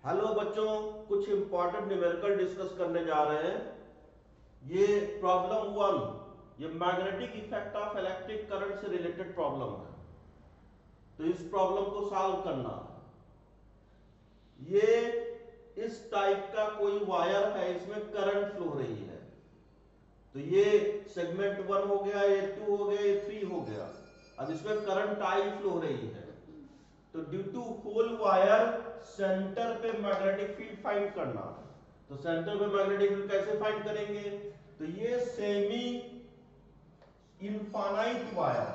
Hello बच्चों, कुछ important numerical discuss करने जा रहे हैं। ये प्रॉब्लम 1, ये magnetic effect of electric current से रिलेटेड प्रॉब्लम है। तो इस प्रॉब्लम को सॉल्व करना है। ये इस टाइप का कोई वायर है, इसमें करंट फ्लो रही है। तो ये सेगमेंट 1 हो गया, ये 2 हो गया, ये 3 हो गया। अब इसमें करंट आई फ्लो रही है। तो due to whole wire centre पे मैग्नेटिक फील्ड फाइंड करना है। तो सेंटर पे मैग्नेटिक फील्ड कैसे फाइंड करेंगे? तो ये सेमी इनफाइनाइट वायर,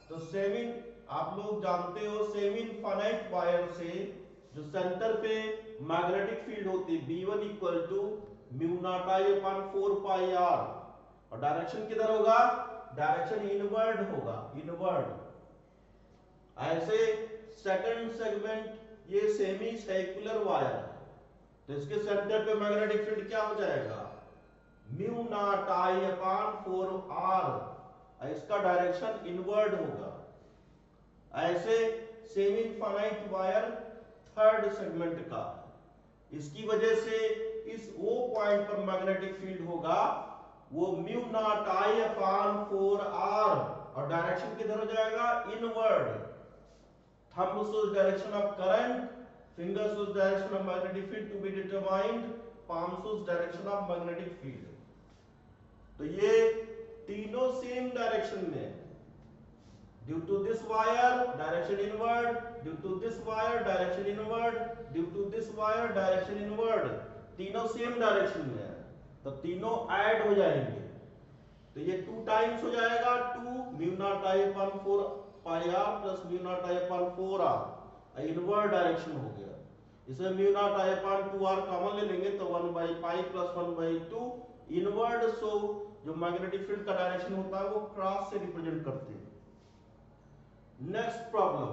तो सेमी, आप लोग जानते हो सेमी इनफाइनाइट वायर से जो सेंटर पे मैग्नेटिक फील्ड होती है B1 equal to mu not I upon 4 pi R. और डायरेक्शन किधर होगा? डायरेक्शन इनवर्ड होगा, इनवर्ड। ऐसे सेकंड सेगमेंट ये सेमी सर्कुलर वायर है, तो इसके सेंटर पे मैग्नेटिक फील्ड क्या हो जाएगा? Mu not I upon 4 R. इसका डायरेक्शन इनवर्ड होगा। ऐसे semi infinite wire third segment का, इसकी वजह से इस ओ पॉइंट पर मैग्नेटिक फील्ड होगा वो mu not I upon 4 R, और डायरेक्शन किधर हो जाएगा? Inward. Thumb shows direction of current, finger shows direction of magnetic field to be determined, palm shows direction of magnetic field. तो ये तीनों सेम डायरेक्शन में है। Due to this wire direction inward, due to this wire direction inward, due to this wire direction inward, तीनों same direction में है। तो तीनों ऐड हो जाएंगे, तो ये 2 टाइम्स हो जाएगा, 2 mu not I upon 4 pi R plus mu not I upon 4 R, inward direction हो गया। इसमें mu not I upon 2 R common ले लेंगे तो 1 by pi plus 1 by 2 inward. So जो मैग्नेटिक फील्ड का डायरेक्शन होता है वो क्रॉस से रिप्रेजेंट करते हैं। नेक्स्ट प्रॉब्लम,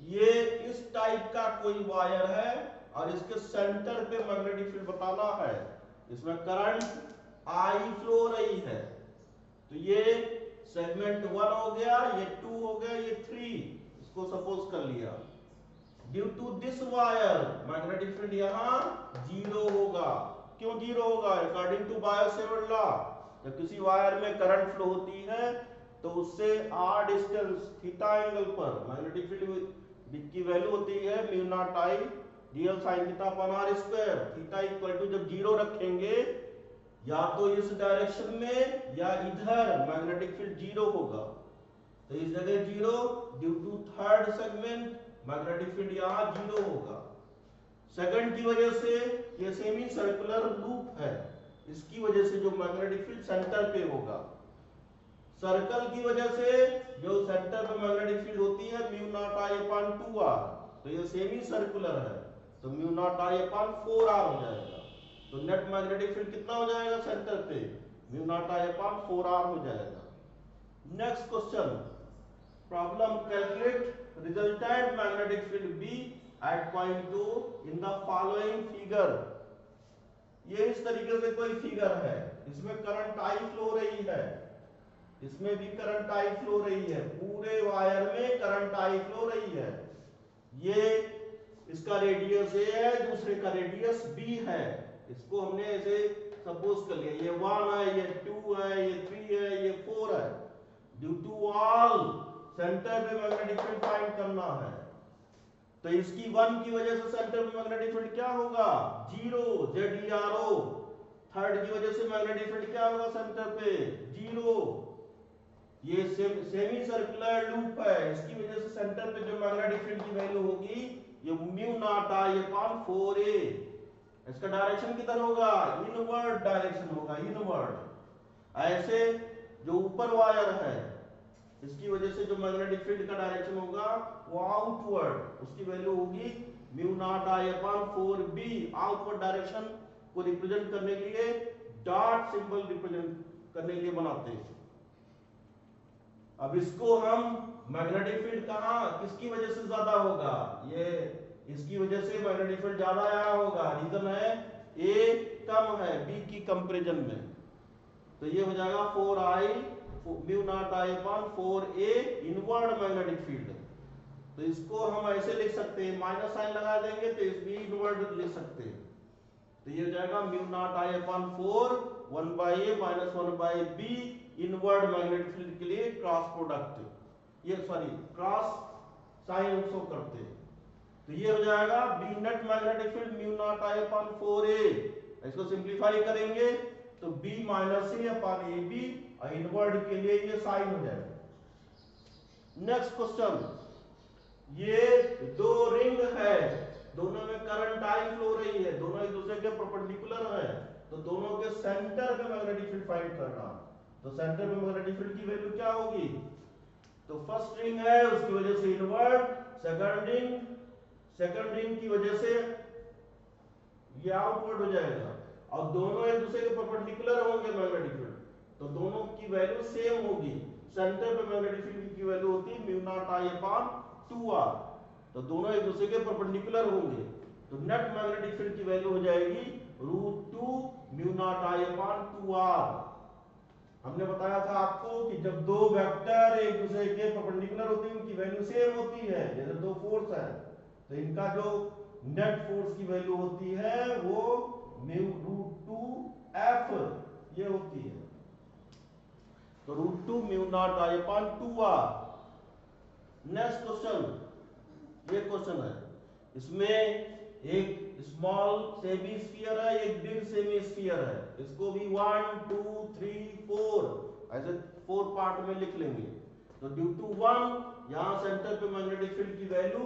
ये इस टाइप का कोई वायर है और इसके सेंटर पे मैग्नेटिक फील्ड बताना है। इसमें करंट आई फ्लो रही है। तो ये सेगमेंट 1 हो गया, ये 2 हो गया, ये 3, इसको सपोज कर लिया। Due to this wire magnetic field यहां 0 होगा। क्यों 0 होगा? अकॉर्डिंग टू बायो-सेवर्ट लॉ, जब किसी वायर में करंट फ्लो होती है तो उससे r डिस्टेंस थीटा एंगल पर मैग्नेटिक फील्ड की वैल्यू होती है mu not I real sine theta upon r square. Theta equal to जब 0 रखेंगे या तो इस डायरेक्शन में या इधर मैग्नेटिक फील्ड 0 होगा। तो इस जगह 0, due to third segment magnetic field यहां 0 होगा। सेकंड की वजह से ये सेमी सर्कुलर लूप है, इसकी वजह से जो मैग्नेटिक फील्ड सेंटर पे होगा। सर्कल की वजह से जो सेंटर पे मैग्नेटिक फील्ड होती है mu not I upon 2 R, तो ये सेमी सर्कुलर है तो mu not I upon 4 R हो जाएगा। तो नेट मैग्नेटिक फील्ड कितना हो जाएगा सेंटर पे? Mu not I upon 4 R हो जाएगा। Next question, problem calculate resultant magnetic field B at point 2 in the following figure. ये इस तरीके से कोई फिगर है, इसमें करंट आई फ्लो रही है, इसमें भी करंट आई फ्लो रही है, पूरे वायर में करंट आई फ्लो रही है। ये इसका रेडियस ए है, दूसरे का रेडियस बी है। इसको हमने ऐसे सपोज कर लिया, ये 1 है, ये 2 है, ये 3 है, ये 4 है। ड्यू टू ऑल सेंटर पे मैग्नेटिक फील्ड फाइंड करना है। तो इसकी 1 की वजह से सेंटर पे मैग्नेटिक फील्ड क्या होगा? 0, ZERO। थर्ड की वजह से मैग्नेटिक फील्ड क्या होगा सेंटर पे? 0। ये सेमी सर्कुलर लूप है, इसकी वजह से सेंटर पे जो मैग्नेटिक फील्ड की वैल्यू होगी ये mu naught I upon 4a। इसका डायरेक्शन किधर होगा? इनवर्ड डायरेक्शन होगा, इनवर्ड। ऐसे जो ऊपर वायर है इसकी वजह से जो मैग्नेटिक फील्ड का डायरेक्शन होगा वो आउटवर्ड, उसकी वैल्यू होगी mu not I upon 4b। Outward direction को रिप्रेजेंट करने के लिए डॉट सिंबल रिप्रेजेंट करने के लिए बनाते हैं। अब इसको हम मैग्नेटिक फील्ड कहां किसकी वजह से ज्यादा होगा? ये इसकी वजह से मैग्नेटिक फील्ड ज्यादा आया होगा। रीजन है ए कम है बी की कंपैरिजन में। तो ये हो जाएगा 4i mu not I upon 4a inward magnetic field. तो इसको हम ऐसे लिख सकते हैं, माइनस साइन लगा देंगे तो इस भी इनवर्ड लिख सकते हैं। तो ये हो जाएगा mu not I upon 4 1 by A minus 1 by B inward magnetic field के लिए क्रॉस प्रोडक्ट, ये सॉरी क्रॉस साइन शो करते हैं। तो ये हो जाएगा B net magnetic field mu not I upon 4a। इसको सिंपलीफाई करेंगे तो b minus A upon A B और इनवर्ड के लिए ये साइन हो जाएगा। नेक्स्ट क्वेश्चन, ये दो रिंग है, दोनों में करंट आई फ्लो रही है, दोनों एक दूसरे के परपेंडिकुलर है, तो दोनों के सेंटर पे मैग्नेटिक फील्ड फाइंड करना। तो सेंटर पे मैग्नेटिक फील्ड की वैल्यू क्या होगी? तो फर्स्ट रिंग है उसकी वजह से इनवर्ड, सेकंड रिंग की वजह से ये आउटवर्ड हो जाएगा, और दोनों एक दूसरे के परपेंडिकुलर होंगे मैग्नेटिक फील्ड, तो दोनों की वैल्यू सेम होगी। सेंटर पे मैग्नेटिक फील्ड की वैल्यू होती है mu not I upon 2r, तो दोनों एक दूसरे के परपेंडिकुलर होंगे, तो नेट मैग्नेटिक फील्ड की वैल्यू हो जाएगी √2 mu not I upon 2r। हमने बताया था आपको कि जब दो वेक्टर एक दूसरे के परपेंडिकुलर होते हैं उनकी वैल्यू सेम होती है, जैसे दो फोर्स है तो इनका जो नेट फोर्स की वैल्यू होती है वो √2f ये होती है, तो √2 mu not I upon 2r। Next question, ये क्वेश्चन है, इसमें एक स्मॉल सेमी स्फीयर है, एक बिग सेमी स्फीयर है, इसको भी 1 2 3 4 ऐसे 4 पार्ट में लिख लेंगे। तो ड्यू टू 1 यहां सेंटर पे मैग्नेटिक फील्ड की वैल्यू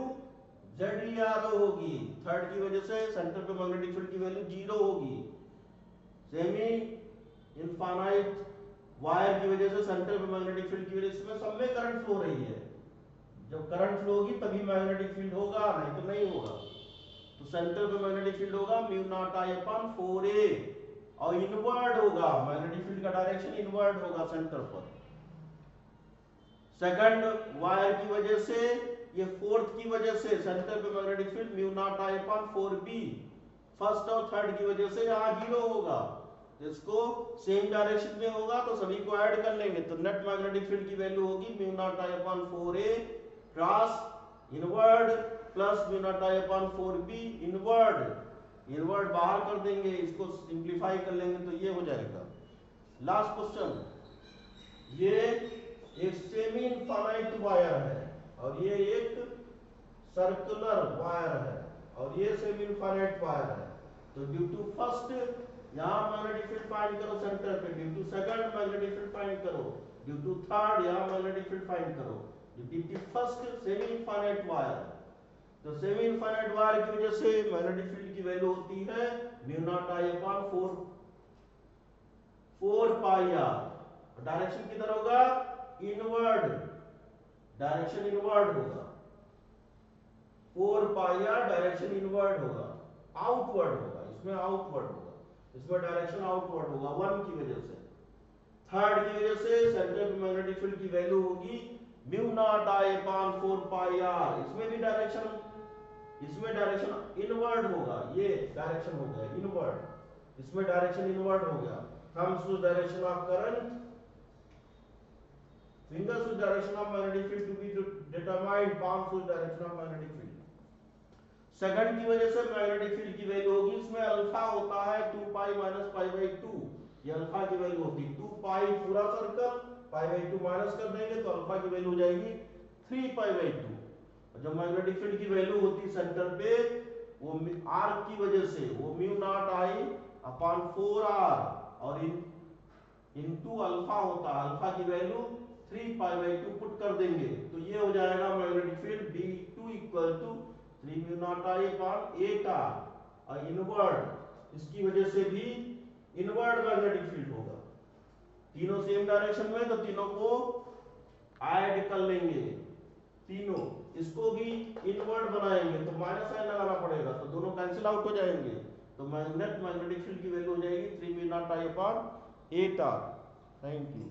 ZeRO होगी, थर्ड की वजह से सेंटर पे मैग्नेटिक फील्ड की वैल्यू 0 होगी। सेमी इनफाइनाइट वायर की वजह से सेंटर पे मैग्नेटिक फील्ड की वजह से सब में करंट फ्लो रही है, जब करंट फ्लो होगी तभी मैग्नेटिक फील्ड होगा, नहीं तो नहीं होगा। तो सेंटर पे मैग्नेटिक फील्ड होगा mu naught I upon 4a, और इनवर्ड होगा, मैग्नेटिक फील्ड का डायरेक्शन इनवर्ड होगा सेंटर पर। सेकंड वायर की वजह से, ये फोर्थ की वजह से सेंटर पे magnetic field mu not I upon 4b, first और थर्ड की वजह से यहाँ 0 होगा, इसको सेम डायरेक्शन में होगा तो सभी को ऐड कर लेंगे, तो नेट मैग्नेटिक फील्ड की वैल्यू होगी mu not I upon 4a cross inward plus mu not I upon 4b inward बाहर कर देंगे, इसको सिंपलीफाई कर लेंगे तो ये हो जाएगा। लास्ट क्वेश्चन, ये एक सेमी इनफाइनाइट वायर है और ये एक सर्कुलर वायर है और ये सेमी इनफाइनाइट वायर है, तो ड्यू टू फर्स्ट यहां मैग्नेटिक फील्ड फाइंड करो सेंटर पे, due to second magnetic field find करो, ड्यू टू थर्ड यहां मैग्नेटिक फील्ड फाइंड करो, due to first semi infinite wire, तो सेमी इनफाइनाइट वायर की वजह से मैग्नेटिक फील्ड की वैल्यू होती है mu not I upon 4 pi r, direction किधर होगा? इनवर्ड, डायरेक्शन इनवर्ड होगा, 4 पाई r डायरेक्शन इनवर्ड होगा, आउटवर्ड होगा, इसमें आउटवर्ड होगा, इसमें डायरेक्शन आउटवर्ड होगा 1 की वजह से। थर्ड की वजह से सेंटर पे मैग्नेटिक फील्ड की वैल्यू होगी mu not I upon 4 pi r, इसमें भी डायरेक्शन इनवर्ड होगा, ये डायरेक्शन हो गया इनवर्ड, इसमें डायरेक्शन इनवर्ड हो गया। Thumbs to direction of current, fingers with direction of magnetic field to be determined, palms with direction of magnetic field। Second की वजह से मैग्नेटिक फील्ड की वैल्यू होगी, इसमें अल्फा होता है 2 पाई माइनस पाई बाई 2, ये अल्फा की वैल्यू होती है 2 पाई पूरा सर्कल, पाई बाई 2 माइनस कर देंगे तो अल्फा की वैल्यू हो जाएगी 3 पाई बाई 2। जब मैग्नेटिक फील्ड की वैल्यू होती है सेंटर पे वो r की वजह से वो mu not I upon 4r और इनटू अल्फा होता है, अल्फा की वैल्यू 3 पाई बाई 2 पुट कर देंगे तो ये हो जाएगा magnetic field B2 equal to 3 mu not I upon 8r, और इनवर्ड इसकी वजह से भी इनवर्ड मैग्नेटिक फील्ड होगा, तीनों सेम डायरेक्शन में, तो तीनों को ऐड कर लेंगे, तीनों इसको भी इनवर्ड बनाएंगे तो माइनस साइन लगाना पड़ेगा, तो दोनों कैंसिल आउट हो जाएंगे, तो नेट मैग्नेटिक फील्ड की वैल्यू हो जाएगी 3 mu not I upon 8r। Thank you.